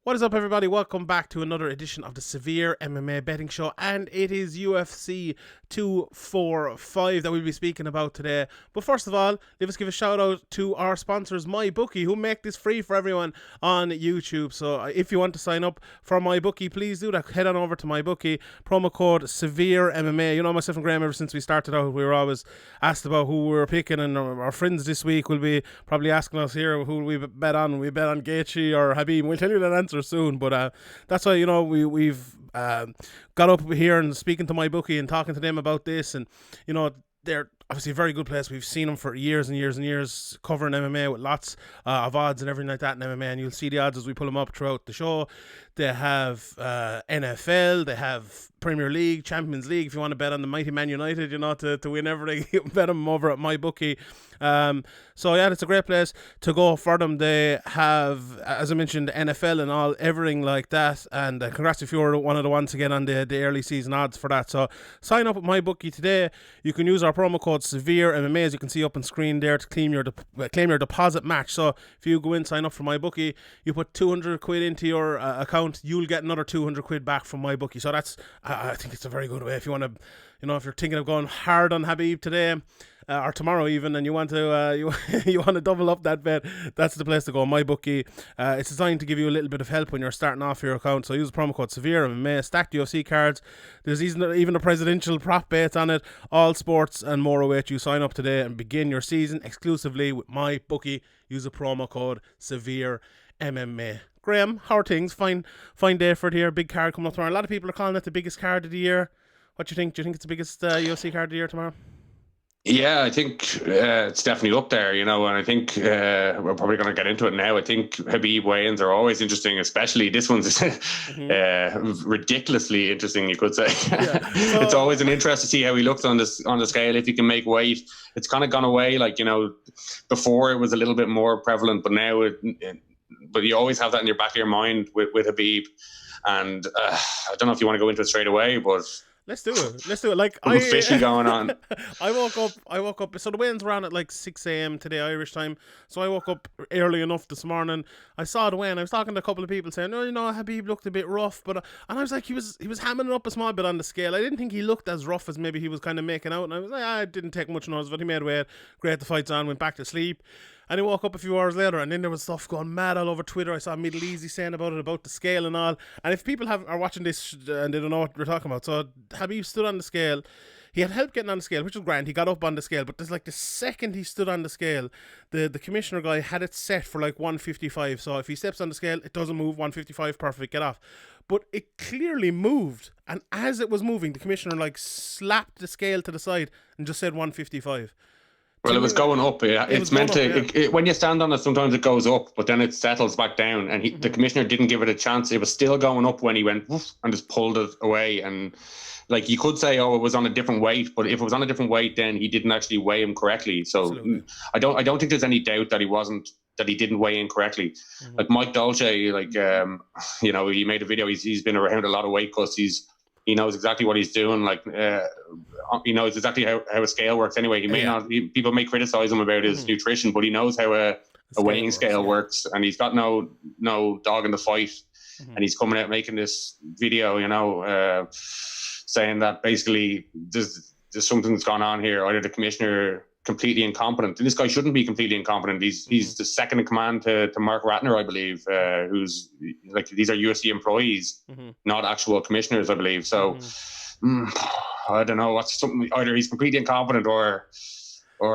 What is up, everybody? Welcome back to another edition of the Severe MMA Betting Show, and it is UFC 245 that we'll be speaking about today. But first of all, let's give a shout out to our sponsors, MyBookie, who make this free for everyone on YouTube. So if you want to sign up for MyBookie, please do that. Head on over to MyBookie, promo code SevereMMA. You know, myself and Graeme, ever since we started out, we were always asked about who we were picking, and our friends this week will be probably asking us here who we bet on. We bet on Gaethje or Khabib. We'll tell you that answer soon, but that's why, you know, we've got up here and speaking to MyBookie and talking to them about this, and you know, they're obviously a very good place. We've seen them for years and years and years covering MMA with lots of odds and everything like that in MMA, and you'll see the odds as we pull them up throughout the show. They have NFL, they have Premier League, Champions League. If you want to bet on the mighty Man United, you know, to win everything, bet them over at MyBookie. So yeah, it's a great place to go for them. They have, as I mentioned, NFL and all, everything like that. And congrats if you're one of the ones to get on the early season odds for that. So sign up at MyBookie today. You can use our promo code SevereMMA, as you can see up on screen there, to claim your deposit match. So if you go in, sign up for MyBookie, you put 200 quid into your account, you'll get another 200 quid back from MyBookie. So that's, I think it's a very good way if you want to, you know, if you're thinking of going hard on Khabib today or tomorrow even, and you want to you want to double up that bet, that's the place to go. MyBookie, it's designed to give you a little bit of help when you're starting off your account. So use the promo code SevereMMA, stacked UFC cards. There's even a presidential prop bet on it. All sports and more await you. Sign up today and begin your season exclusively with MyBookie. Use the promo code SevereMMA. Graeme, how are things? Fine day for it here. Big card coming up tomorrow. A lot of people are calling it the biggest card of the year. What do you think? Do you think it's the biggest UFC card of the year tomorrow? Yeah, I think it's definitely up there, you know, and I think we're probably going to get into it now. I think Khabib weigh-ins are always interesting, especially this one's ridiculously interesting, you could say. Yeah. It's always an interest to see how he looks on the scale, if he can make weight. It's kind of gone away, like, you know, before it was a little bit more prevalent, but now but you always have that in your back of your mind with Khabib. And I don't know if you want to go into it straight away, but Let's do it. Like, fishy going on. I woke up. So the weigh-ins were on at like 6 a.m. today, Irish time. So I woke up early enough this morning. I saw the weigh-in. I was talking to a couple of people saying, "Oh, you know, Khabib looked a bit rough," and I was like, he was hamming it up a small bit on the scale. I didn't think he looked as rough as maybe he was kind of making out. And I was like, I didn't take much notice, but he made weight. Great, the fight's on. Went back to sleep. And he woke up a few hours later, and then there was stuff going mad all over Twitter. I saw Middle Easy saying about it, about the scale and all. And if people are watching this and they don't know what we're talking about, so Khabib stood on the scale. He had help getting on the scale, which was grand. He got up on the scale, but there's like the second he stood on the scale, the commissioner guy had it set for like 155. So if he steps on the scale, it doesn't move. 155, perfect, get off. But it clearly moved, and as it was moving, the commissioner like slapped the scale to the side and just said 155. Well, it was going up. It's meant to. When you stand on it, sometimes it goes up, but then it settles back down. And the commissioner didn't give it a chance. It was still going up when he went woof, and just pulled it away. And like, you could say, oh, it was on a different weight, but if it was on a different weight, then he didn't actually weigh him correctly. So absolutely. I don't think there's any doubt that he didn't weigh in correctly. Mm-hmm. Like Mike Dolce, like you know, he made a video. He's been around a lot of weight cuts. He knows exactly what he's doing. Like, he knows exactly how a scale works anyway. He may not, people may criticize him about his nutrition, but he knows how a weighing scale works, and he's got no dog in the fight. And he's coming out making this video, you know, saying that basically there's something's gone on here. Either the commissioner completely incompetent, and this guy shouldn't be completely incompetent. He's the second in command to Mark Ratner, I believe, who's like, these are UFC employees, not actual commissioners, I believe. So I don't know, what's something, either he's completely incompetent or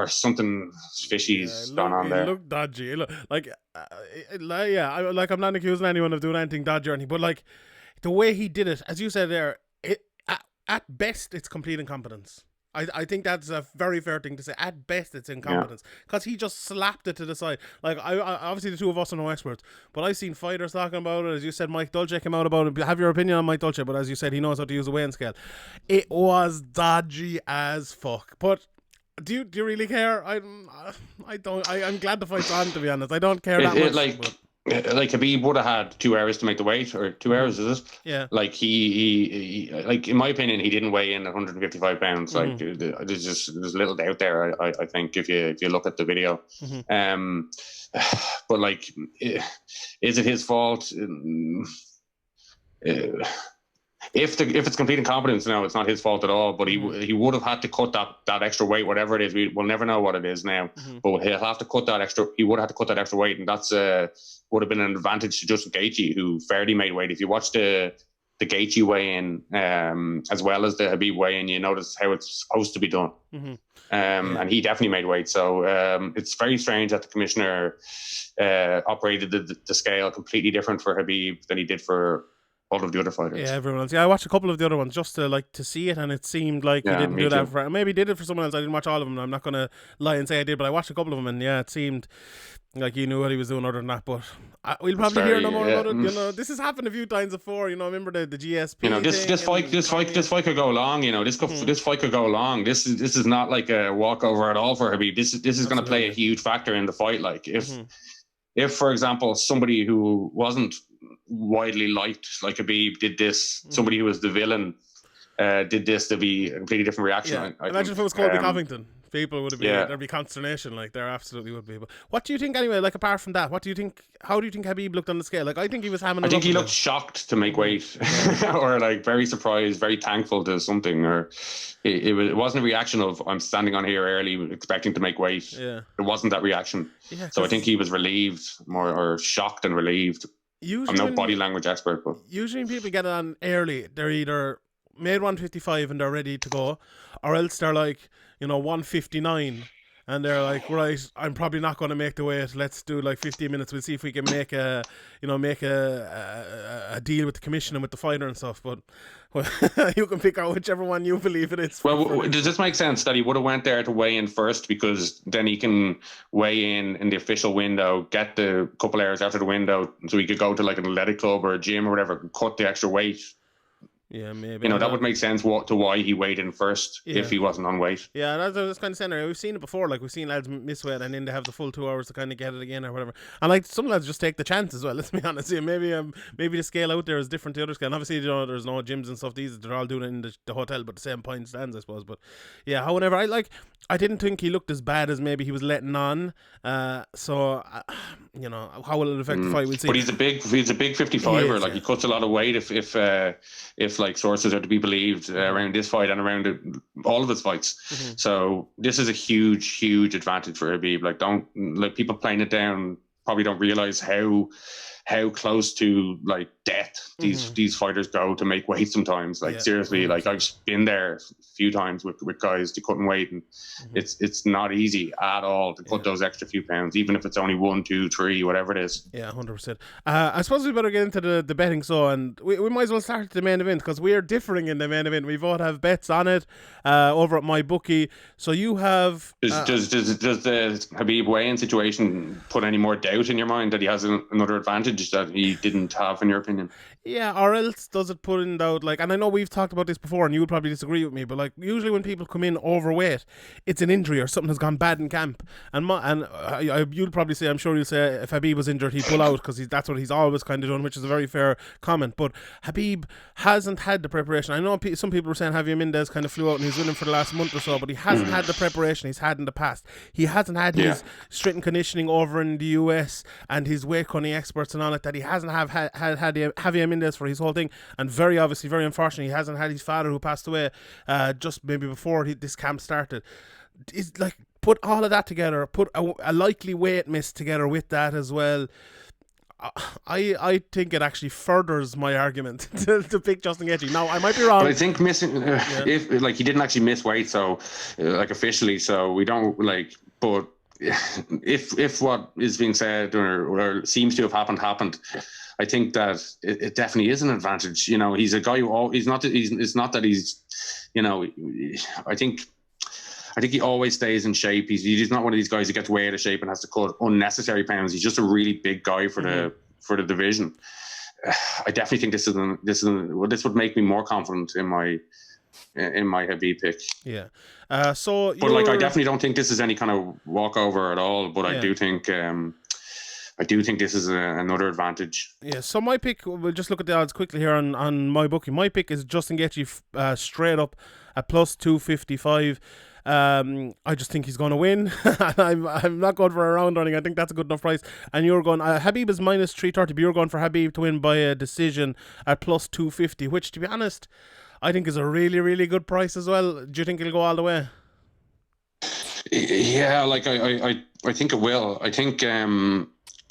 something fishy's gone on there. It looked dodgy. Like I'm not accusing anyone of doing anything dodgy or anything, but like the way he did it, as you said there, at best it's complete incompetence. I think that's a very fair thing to say. At best, it's incompetence, because he just slapped it to the side. Like, I obviously the two of us are no experts, but I've seen fighters talking about it. As you said, Mike Dolce came out about it. Have your opinion on Mike Dolce, but as you said, he knows how to use a weighing scale. It was dodgy as fuck. But do you really care? I don't. I'm glad the fight's on, to be honest. I don't care that much. like Khabib would have had 2 hours to make the weight, or 2 hours, is it? Yeah. Like he like in my opinion, he didn't weigh in at 155 pounds. Like there's little doubt there. I think if you look at the video, but like, is it his fault? If it's complete incompetence, no, it's not his fault at all. But he would have had to cut that extra weight, whatever it is. We'll never know what it is now. But he'll have to cut that extra. He would have had to cut that extra weight, and that's would have been an advantage to Justin Gaethje, who fairly made weight. If you watch the Gaethje weigh-in as well as the Khabib weigh-in, you notice how it's supposed to be done. And he definitely made weight. So it's very strange that the commissioner operated the scale completely different for Khabib than he did for all of the other fighters. Yeah, everyone else. Yeah, I watched a couple of the other ones just to see it, and it seemed like he didn't do that for. Maybe he did it for someone else. I didn't watch all of them. I'm not gonna lie and say I did, but I watched a couple of them, and yeah, it seemed like he knew what he was doing other than that. But we'll probably hear no more about it. You know, this has happened a few times before. You know, remember the GSP. You know, this fight could go long. You know, this fight could go long. This is not like a walkover at all for Khabib. This is going to play a huge factor in the fight. Like if for example somebody who wasn't widely liked like Khabib did this, somebody who was the villain did this, to be a completely different reaction. Yeah. Imagine if it was Colby Covington. People would have been, there'd be consternation, like there absolutely would be. But what do you think anyway, like apart from that, how do you think Khabib looked on the scale? Like I think he was hamming. I think he looked shocked to make weight, or like very surprised, very thankful to something, or it wasn't a reaction of I'm standing on here early expecting to make weight. Yeah. It wasn't that reaction. Yeah, so I think he was relieved, more, or shocked and relieved. Usually, I'm no body language expert, but usually when people get on early, they're either made 155 and they're ready to go, or else they're like, 159 and they're like, right, I'm probably not going to make the weight. Let's do like 15 minutes. We'll see if we can make a deal with the commission and with the fighter and stuff. But you can pick out whichever one you believe it is. Well, does this make sense that he would have went there to weigh in first, because then he can weigh in the official window, get the couple hours after the window, so he could go to like an athletic club or a gym or whatever and cut the extra weight? Yeah, maybe. That would make sense to why he weighed in first if he wasn't on weight. Yeah, that's kind of saying. We've seen it before. Like, we've seen lads miss weight and then they have the full 2 hours to kind of get it again or whatever. And like some lads just take the chance as well. Let's be honest. Yeah, maybe the scale out there is different to other scale. And obviously, there's no gyms and stuff. They're all doing it in the hotel, but the same point stands, I suppose. But yeah, however, I didn't think he looked as bad as maybe he was letting on. So how will it affect the fight? We'll see. But he's a big 55er. Like he cuts a lot of weight if like sources are to be believed around this fight and around all of his fights. So this is a huge advantage for Khabib. Like people playing it down probably don't realize how close to like death these fighters go to make weight sometimes. Like seriously, like I've been there a few times with guys to cutting weight, and it's not easy at all to cut those extra few pounds, even if it's only 1, 2, 3, whatever it is. Yeah, 100%. I suppose we better get into the betting. So, and we might as well start the main event, because we're differing in the main event. We both have bets on it over at my bookie. So you have. Does the Khabib weigh-in situation put any more doubt in your mind that he has another advantage that he didn't have, in your opinion? Yeah, or else does it put in doubt, like, and I know we've talked about this before and you would probably disagree with me, but like usually when people come in overweight, it's an injury or something has gone bad in camp, and you'll probably say, I'm sure you'll say, if Khabib was injured he'd pull out, because that's what he's always kind of done, which is a very fair comment. But Khabib hasn't had the preparation. I know some people were saying Javier Mendez kind of flew out and he's with him for the last month or so, but he hasn't had the preparation he's had in the past. He hasn't had his strength and conditioning over in the US and his weight cutting experts and all that he hasn't had Javier Mendez for his whole thing. And very obviously, very unfortunately, he hasn't had his father, who passed away just maybe before this camp started. It's like, put all of that together, put a likely weight miss together with that as well. I think it actually furthers my argument to pick Justin Gaethje. Now, I might be wrong. But I think missing, if like he didn't actually miss weight, so like officially, so we don't like, but if what is being said or seems to have happened, I think that it definitely is an advantage. He's a guy who it's not that he's, I think he always stays in shape. He's not one of these guys who gets way out of shape and has to cut unnecessary pounds. He's just a really big guy for the division. I definitely think this would make me more confident in my Khabib pick. Yeah. I definitely don't think this is any kind of walkover at all. But I do think I do think this is another advantage. Yeah, so my pick, we'll just look at the odds quickly here on my bookie. My pick is Justin Gaethje straight up at plus 255. I just think he's going to win. I'm not going for a round running. I think that's a good enough price. And you're going, Khabib is minus 330, but you're going for Khabib to win by a decision at plus 250, which, to be honest, I think is a really, really good price as well. Do you think it'll go all the way? Yeah, like I think it will. I think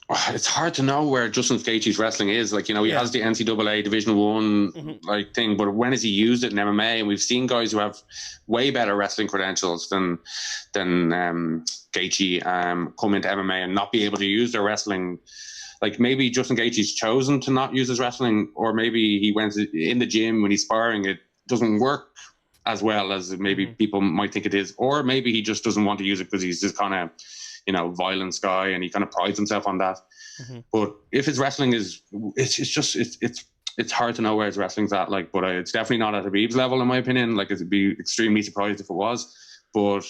it's hard to know where Justin Gaethje's wrestling is. Like, he has the NCAA Division 1 like thing, but when has he used it in MMA? And we've seen guys who have way better wrestling credentials than Gaethje come into MMA and not be able to use their wrestling. Like, maybe Justin Gaethje's chosen to not use his wrestling, or maybe he went in the gym when he's sparring, it doesn't work as well as maybe people might think it is, or maybe he just doesn't want to use it because he's this kind of violence guy, and he kind of prides himself on that. But if his wrestling is, it's hard to know where his wrestling's at. Like, but it's definitely not at Khabib's level, in my opinion. Like, it'd be extremely surprised if it was, but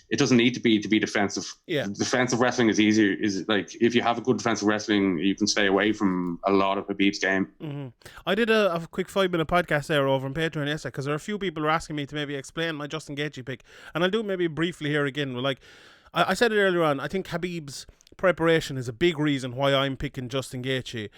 it doesn't need to be defensive. Yeah, defensive wrestling is easier. Is like, if you have a good defensive wrestling, you can stay away from a lot of Khabib's game. I did a quick 5-minute podcast there over on Patreon yesterday, because there are a few people who are asking me to maybe explain my Justin Gaethje pick, and I'll do it maybe briefly here again. Like, I said it earlier on, I think Khabib's preparation is a big reason why I'm picking Justin Gaethje.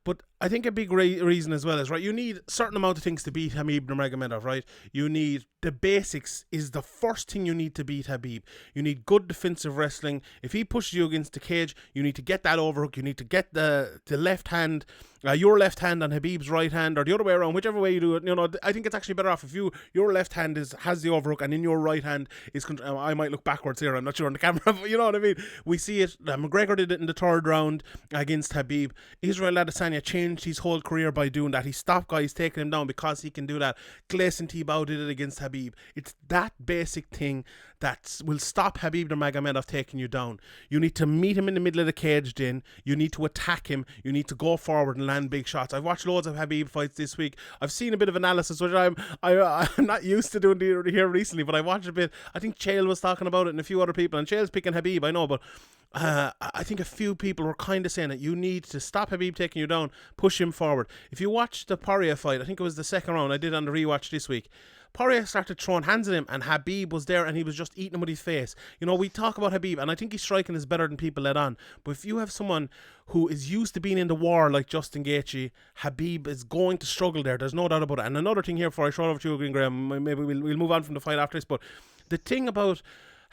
But I think a big reason as well is, right, you need a certain amount of things to beat Khabib Nurmagomedov, right? You need the basics is the first thing you need to beat Khabib. You need good defensive wrestling. If he pushes you against the cage, you need to get that overhook. You need to get the left hand, your left hand on Khabib's right hand, or the other way around, whichever way you do it. I think it's actually better off if your left hand has the overhook, and in your right hand is. I might look backwards here. I'm not sure on the camera, but you know what I mean. We see it. McGregor did it in the third round against Khabib. Israel Adesanya changed his whole career by doing that. He stopped guys taking him down because he can do that. Gleison Tibau did it against Khabib. It's that basic thing that will stop Khabib Nurmagomedov taking you down. You need to meet him in the middle of the cage, then. You need to attack him. You need to go forward and land big shots. I've watched loads of Khabib fights this week. I've seen a bit of analysis, which I'm not used to doing here recently, but I watched a bit. I think Chael was talking about it and a few other people, and Chael's picking Khabib, I know, but I think a few people were kind of saying that you need to stop Khabib taking you down, push him forward. If you watch the Poirier fight, I think it was the second round I did on the rewatch this week, Poirier started throwing hands at him, and Khabib was there, and he was just eating him with his face. We talk about Khabib, and I think his striking is better than people let on. But if you have someone who is used to being in the war like Justin Gaethje, Khabib is going to struggle there. There's no doubt about it. And another thing here before I throw it over to you again, Graeme, maybe we'll move on from the fight after this, but the thing about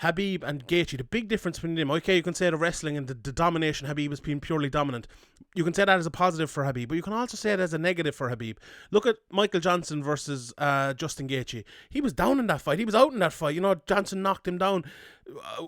Khabib and Gaethje, the big difference between them, okay, you can say the wrestling and the domination, Khabib has been purely dominant. You can say that as a positive for Khabib, but you can also say it as a negative for Khabib. Look at Michael Johnson versus Justin Gaethje. He was down in that fight. He was out in that fight. Johnson knocked him down.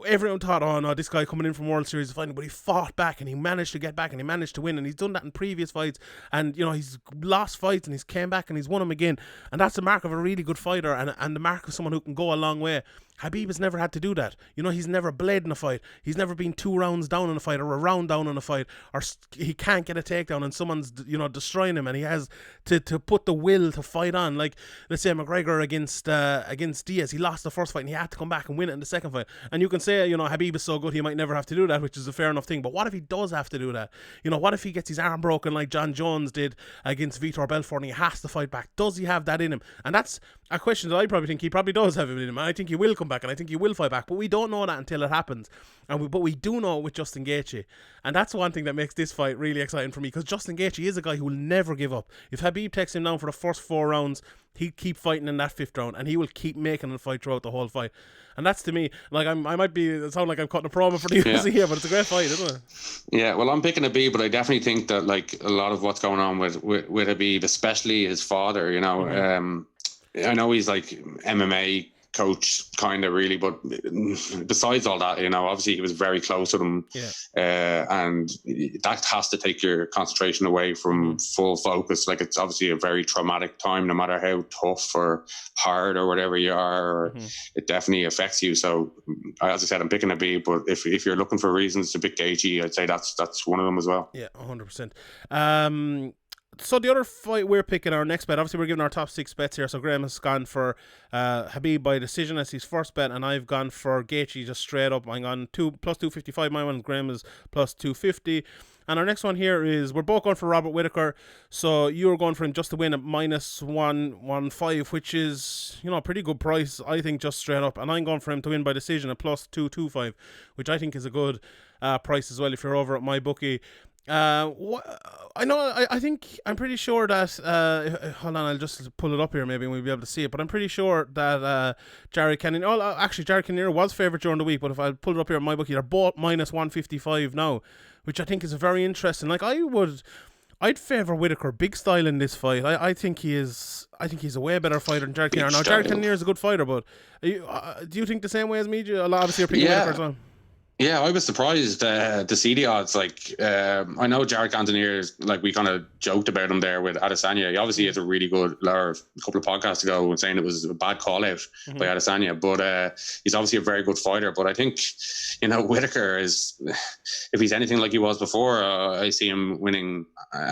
Everyone thought, oh no, this guy coming in from World Series of Fighting, but he fought back and he managed to get back and he managed to win, and he's done that in previous fights, and he's lost fights and he's came back and he's won them again, and that's the mark of a really good fighter and the mark of someone who can go a long way. Khabib has never had to do that. He's never bled in a fight. He's never been 2 rounds down in a fight or a round down in a fight, or he can't get a takedown and someone's destroying him, and he has to put the will to fight on. Like, let's say McGregor against Diaz, he lost the first fight and he had to come back and win it in the second fight. And you can say, Khabib is so good he might never have to do that, which is a fair enough thing. But what if he does have to do that? What if he gets his arm broken like John Jones did against Vitor Belfort and he has to fight back? Does he have that in him? And that's a question that I probably think he probably does have it in him. And I think he will come back and I think he will fight back. But we don't know that until it happens. But we do know it with Justin Gaethje. And that's one thing that makes this fight really exciting for me, because Justin Gaethje is a guy who will never give up. If Khabib takes him down for the first 4 rounds, he'll keep fighting in that 5th round, and he will keep making him fight throughout the whole fight. And that's, to me, like, I might sound like I'm cutting a promo for the UFC here, but it's a great fight, isn't it? Yeah, well, I'm picking Khabib, but I definitely think that, like, a lot of what's going on with Khabib, especially his father, I know he's like MMA coach kind of, really, but besides all that, obviously he was very close with him, and that has to take your concentration away from full focus. Like, it's obviously a very traumatic time, no matter how tough or hard or whatever you are, it definitely affects you. So, as I said, I'm picking a B, but if you're looking for reasons to pick Gaethje, I'd say that's one of them as well. Yeah, 100%. So the other fight we're picking, our next bet, obviously we're giving our top 6 bets here. So Graeme has gone for Khabib by decision as his first bet, and I've gone for Gaethje just straight up. I'm on plus 255. My one, Graeme is plus 250. And our next one here is we're both going for Robert Whittaker. So you're going for him just to win at minus 115, which is, you know, a pretty good price, I think, just straight up. And I'm going for him to win by decision at plus 225, which I think is a good price as well if you're over at my bookie. I know. I think I'm pretty sure that. Hold on, I'll just pull it up here. Maybe we'll be able to see it. But I'm pretty sure that Jared Cannonier. Oh, actually, Jared Cannonier was favourite during the week. But if I pull it up here on my bookie, they're both minus 155 now, which I think is very interesting. Like I'd favour Whittaker big style in this fight. I think he is. I think he's a way better fighter than Jared Cannonier. Now Jared Cannonier is a good fighter, but do you think the same way as me? Obviously, you're picking Whittaker as well. Yeah, I was surprised to see the odds. Like, I know Jared Cannonier is, like, we kind of joked about him there with Adesanya. He obviously has a really good, or a couple of podcasts ago, when saying it was a bad call out by Adesanya. But he's obviously a very good fighter. But I think, you know, Whittaker is, if he's anything like he was before, I see him winning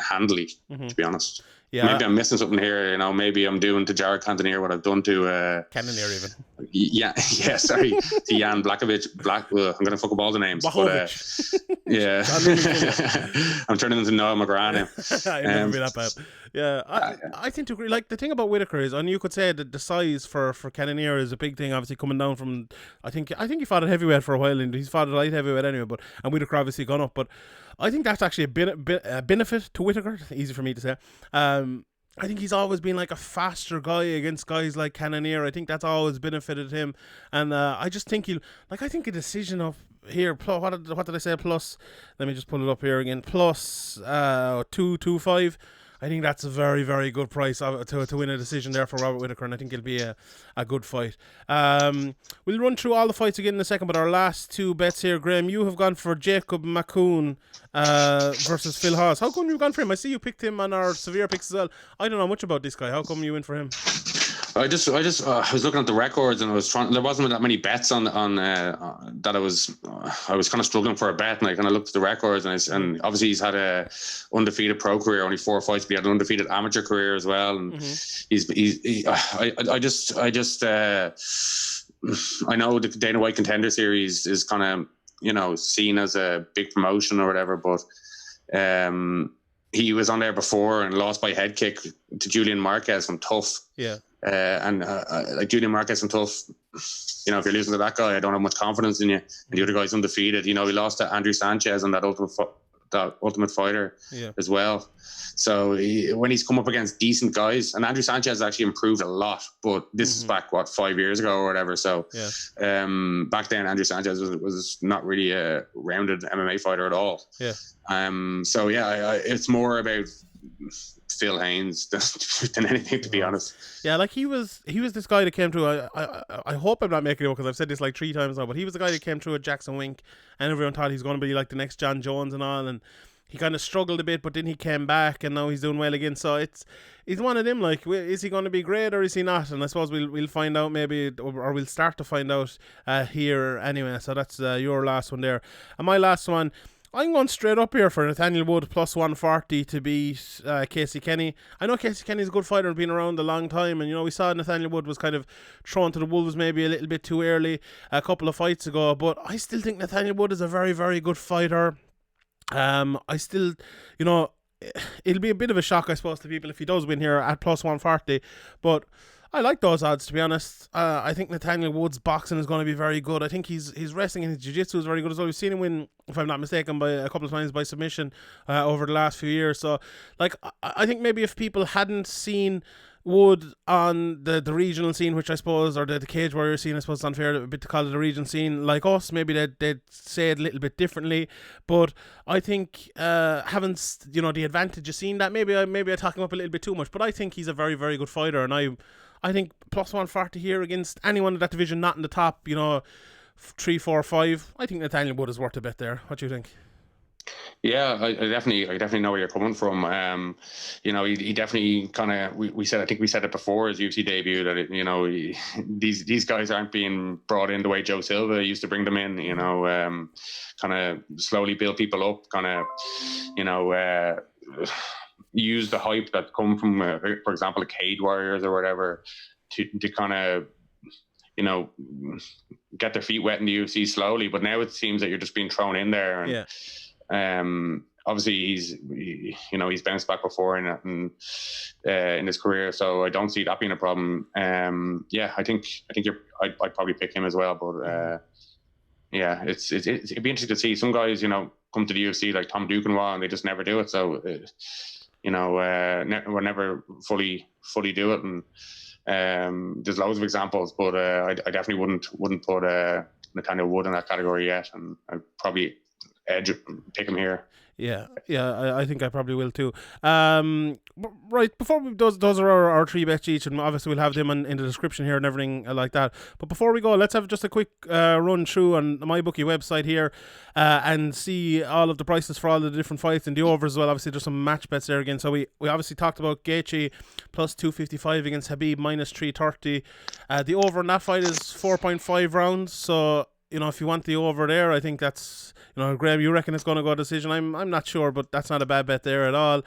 handily, to be honest. Yeah. Maybe I'm missing something here. You know, maybe I'm doing to Jared Cannonier what I've done to Cannonier even. Yeah. Sorry, to Jan Blachowicz. I'm going to fuck up all the names. But, yeah, I'm turning into Noah McGrath now. I'd never be that bad. Yeah, I think to agree. Like the thing about Whittaker is, and you could say that the size for Cannonier is a big thing. Obviously, coming down from, I think he fought at heavyweight for a while, and he's fought at light heavyweight anyway. And Whittaker obviously gone up, but I think that's actually a benefit to Whittaker. Easy for me to say. I think he's always been like a faster guy against guys like Cannonier. I think that's always benefited him, and I just think I think a decision of here. Plus, what did I say? Plus, let me just pull it up here again. Plus 225. I think that's a very, very good price to win a decision there for Robert Whittaker, and I think it'll be a good fight. We'll run through all the fights again in a second, but our last 2 bets here, Graeme, you have gone for Jacob Malkoun versus Phil Haas. How come you've gone for him? I see you picked him on our severe picks as well. I don't know much about this guy. How come you went for him? I was looking at the records, and there wasn't that many bets on that I was kind of struggling for a bet, and I kind of looked at the records, and obviously he's had a undefeated pro career, only 4 fights, but he had an undefeated amateur career as well, and I know the Dana White Contender Series is kind of, you know, seen as a big promotion or whatever, but he was on there before and lost by head kick to Julian Marquez from Tough. Yeah. Like Julian Marquez from Tough, you know, if you're losing to that guy, I don't have much confidence in you. And the other guy's undefeated. You know, he lost to Andrew Sanchez on that Ultimate Fighter as well. So when he's come up against decent guys, and Andrew Sanchez has actually improved a lot, but this is back 5 years ago or whatever. So back then Andrew Sanchez was not really a rounded MMA fighter at all. Yeah. So it's more about Phil Haynes than anything, to be honest. Yeah, like he was this guy that came through. I hope I'm not making it up because I've said this like 3 times now, but he was the guy that came through at Jackson Wink, and everyone thought he was going to be like the next John Jones and all, and he kind of struggled a bit, but then he came back, and now he's doing well again. So he's one of them. Like, is he going to be great or is he not? And I suppose we'll find out maybe, or we'll start to find out here anyway. So that's your last one there, and my last one. I'm going straight up here for Nathaniel Wood plus 140 to beat Casey Kenny. I know Casey Kenny's a good fighter and been around a long time, and you know we saw Nathaniel Wood was kind of thrown to the wolves maybe a little bit too early a couple of fights ago, but I still think Nathaniel Wood is a very, very good fighter. I still, you know, it'll be a bit of a shock, I suppose, to people if he does win here at plus 140, but I like those odds, to be honest. I think Nathaniel Wood's boxing is going to be very good. I think his wrestling and his jiu-jitsu is very good as well. We've seen him win, if I'm not mistaken, by a couple of times by submission over the last few years. So, like, I think maybe if people hadn't seen Wood on the regional scene, which I suppose, or the Cage Warrior scene, I suppose it's unfair a bit to call it the regional scene, like us, maybe they'd say it a little bit differently. But I think having, you know, the advantage of seeing that, maybe I talk him up a little bit too much, but I think he's a very, very good fighter, and I think plus 140 here against anyone in that division not in the top, you know, 3, 4, 5. I think Nathaniel Wood is worth a bet there. What do you think? Yeah, I definitely know where you're coming from. You know, he definitely kind of, we said, I think we said it before his UFC debut that you know, these guys aren't being brought in the way Joe Silva used to bring them in. You know, kind of slowly build people up, kind of, you know. use the hype that come from, for example, Cade Warriors or whatever, to kind of, you know, get their feet wet in the UFC slowly. But now it seems that you're just being thrown in there. And obviously he's bounced back before in his career, so I don't see that being a problem. I think I'd probably pick him as well. But it'd be interesting to see some guys, you know, come to the UFC like Tom Duquesnoy, and they just never do it. So we'll never fully do it. And there's loads of examples, but I definitely wouldn't put Nathaniel Wood in that category yet, and I'd probably pick him here. Yeah, I think I probably will too. Right, before we, those are our 3 bets each, and obviously we'll have them in the description here and everything like that. But before we go, let's have just a quick run through on the MyBookie website here and see all of the prices for all of the different fights and the overs as well. Obviously, there's some match bets there again. So we obviously talked about Gaethje plus 255 against Khabib minus 330. The over in that fight is 4.5 rounds. So, you know, if you want the over there, I think that's, you know, Graeme, you reckon it's going to go decision? I'm not sure, but that's not a bad bet there at all.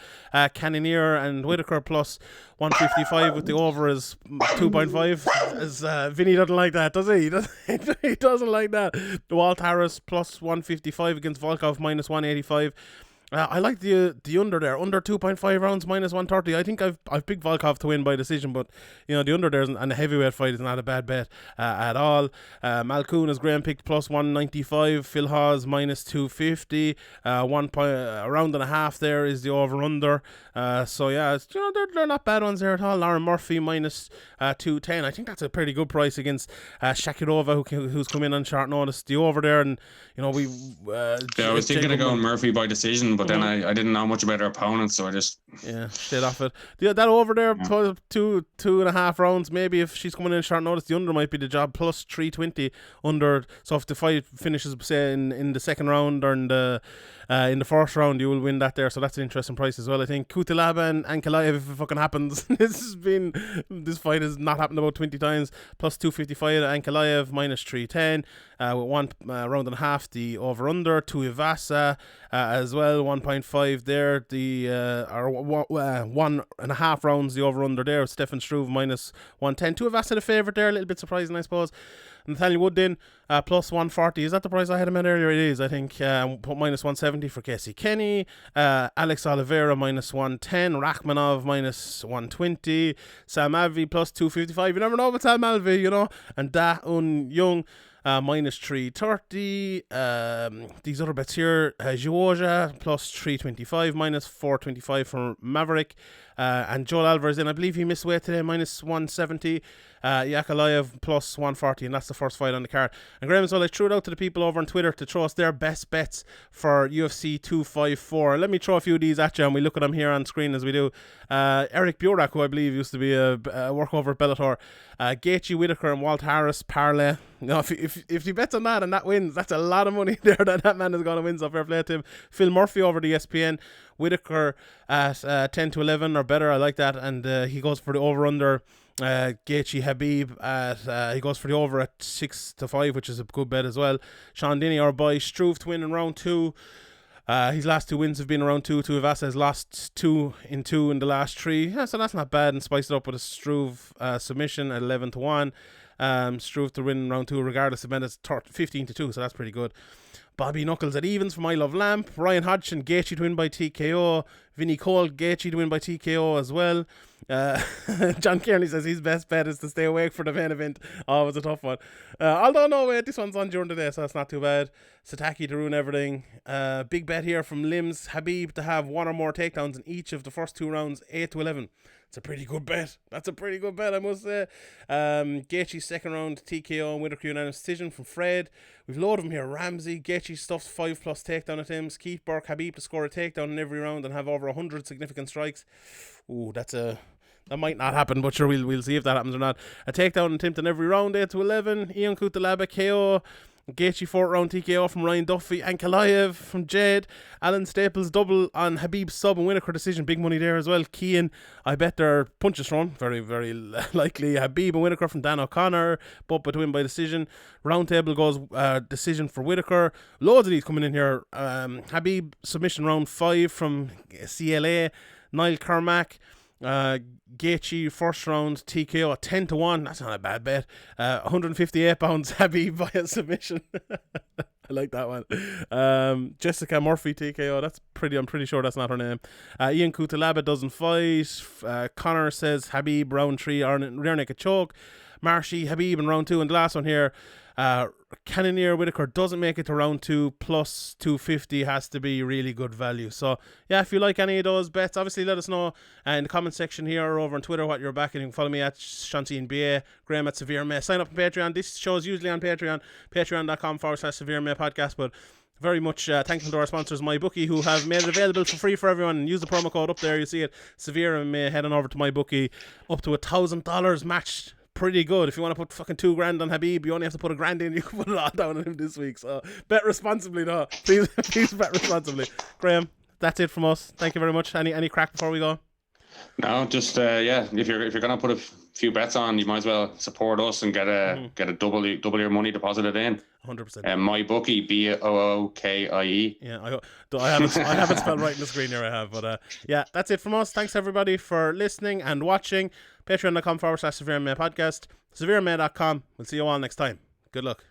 Cannonier and Whittaker plus 155 with the over is 2.5. As Vinny doesn't like that, does he? He doesn't like that. The Walt Harris plus 155 against Volkov minus 185. I like the under there, under 2.5 rounds minus 130. I think I've picked Volkov to win by decision, but you know the under there and the heavyweight fight is not a bad bet at all. Malkoun as Graeme picked plus 195. Phil Hawes minus 250. 1 point, a round and a half there is the over under. So yeah, it's, you know, they're not bad ones there at all. Lauren Murphy minus 210. I think that's a pretty good price against Shakirova, who's come in on short notice. The over there, and you know we. I was thinking of going Murphy by decision, but then I didn't know much about her opponents, so I just stayed off it. That over there, 2.5 rounds. Maybe if she's coming in short notice, the under might be the job. Plus 320 under. So if the fight finishes, say in the second round or in the first round, you will win that there. So that's an interesting price as well. I think Kutalaba and Ankalaev, if it fucking happens, this fight has not happened about 20 times. Plus 255 Ankalaev minus 310 with 1 round and a half. The over under. Tuivasa as well, 1.5 there. The 1.5 rounds the over under there. Stefan Struve minus 110. Tuivasa the favourite there, a little bit surprising I suppose. Nathaniel Wood in plus 140. Is that the price I had him at earlier? It is, I think. Put minus 170 for Casey Kenny. Alex Oliveira minus 110. Rachmanov minus 120. Sam Alvey plus 255. You never know about Sam Alvey, you know. And Da Un Young minus 330. These other bets here, Georgia plus 325, minus 425 for Maverick, and Joel Alvarez in, I believe he missed weight today, minus 170. Yakalaev plus 140, and that's the first fight on the card. And Graeme, so I threw it out to the people over on Twitter to throw us their best bets for UFC 254. Let me throw a few of these at you, and we look at them here on screen as we do. Eric Burak, who I believe used to be a work over at Bellator. Gaethje, Whittaker and Walt Harris parlay. You know, if he bets on that and that wins, that's a lot of money there that man is going to win, so fair play to him. Phil Murphy over the ESPN. Whittaker at 10 to 11 or better, I like that, and he goes for the over-under. Gaethje Khabib he goes for the over at 6 to 5, which is a good bet as well. Sean Denny, our boy, Struve to win in round 2. His last 2 wins have been around 2. Tuivasa has lost 2 in the last 3. Yeah, so that's not bad, and spiced it up with a Struve submission at 11 to 1. Struve to win round 2 regardless of bet, it's 15 to 2, so that's pretty good. Bobby Knuckles at evens from I Love Lamp. Ryan Hodgson, Gaethje to win by TKO. Vinny Cole, Gaethje to win by TKO as well. John Kearney says his best bet is to stay awake for the main event. Oh, it was a tough one. Although, no, wait, this one's on during the day, so that's not too bad. Sataki to ruin everything. Big bet here from Limbs. Habib to have 1 or more takedowns in each of the first 2 rounds, 8 to 11. It's a pretty good bet. That's a pretty good bet, I must say. Gaethje's second round TKO and Whittaker unanimous decision from Fred. We've loaded of them here. Ramsey, Gaethje stuffs 5+ takedown attempts. Keith Burke, Habib to score a takedown in every round and have over 100 significant strikes. Ooh, that might not happen, but sure, we'll see if that happens or not. A takedown attempt in every round, 8 to 11. Ian Kutalaba KO. Gaethje 4th round TKO from Ryan Duffy. Ankalaev from Jade. Alan Staples double on Habib's sub and Whittaker decision. Big money there as well. Keane, I bet their punches from. Very, very likely. Habib and Whittaker from Dan O'Connor. Both to win by decision. Round table goes decision for Whittaker. Loads of these coming in here. Habib submission round 5 from CLA. Niall Cormac. Gaethje first round TKO 10-1. That's not a bad bet. 158 pounds Khabib via submission. I like that one. Jessica Murphy TKO. I'm pretty sure that's not her name. Ian Kutalaba doesn't fight. Connor says Khabib round 3 rear naked choke. Marshy Khabib in round 2. And the last one here, Cannonier Whittaker doesn't make it to round 2, plus 250 has to be really good value. So yeah, if you like any of those bets, obviously let us know in the comment section here or over on Twitter what you're backing. You can follow me at ShantiNBA, Graeme at SevereMMA. Sign up on Patreon. This show is usually on Patreon, patreon.com/SevereMMA podcast. But very much thankful to our sponsors, MyBookie, who have made it available for free for everyone. And use the promo code up there, you see it, SevereMMA. Head on over to MyBookie, up to $1,000 matched. Pretty good. If you want to put fucking $2,000 on Khabib, you only have to put $1,000 in. You can put it all down on him this week. So bet responsibly, though. Please bet responsibly. Graeme, that's it from us. Thank you very much. Any crack before we go? No, just if you're gonna put a few bets on, you might as well support us and get a double your money deposited in. 100%. MyBookie, BOOKIE. Yeah, I haven't spelled right in the screen here. I have, but yeah, that's it from us. Thanks everybody for listening and watching. Patreon.com/SevereMMA podcast. SevereMMA.com. We'll see you all next time. Good luck.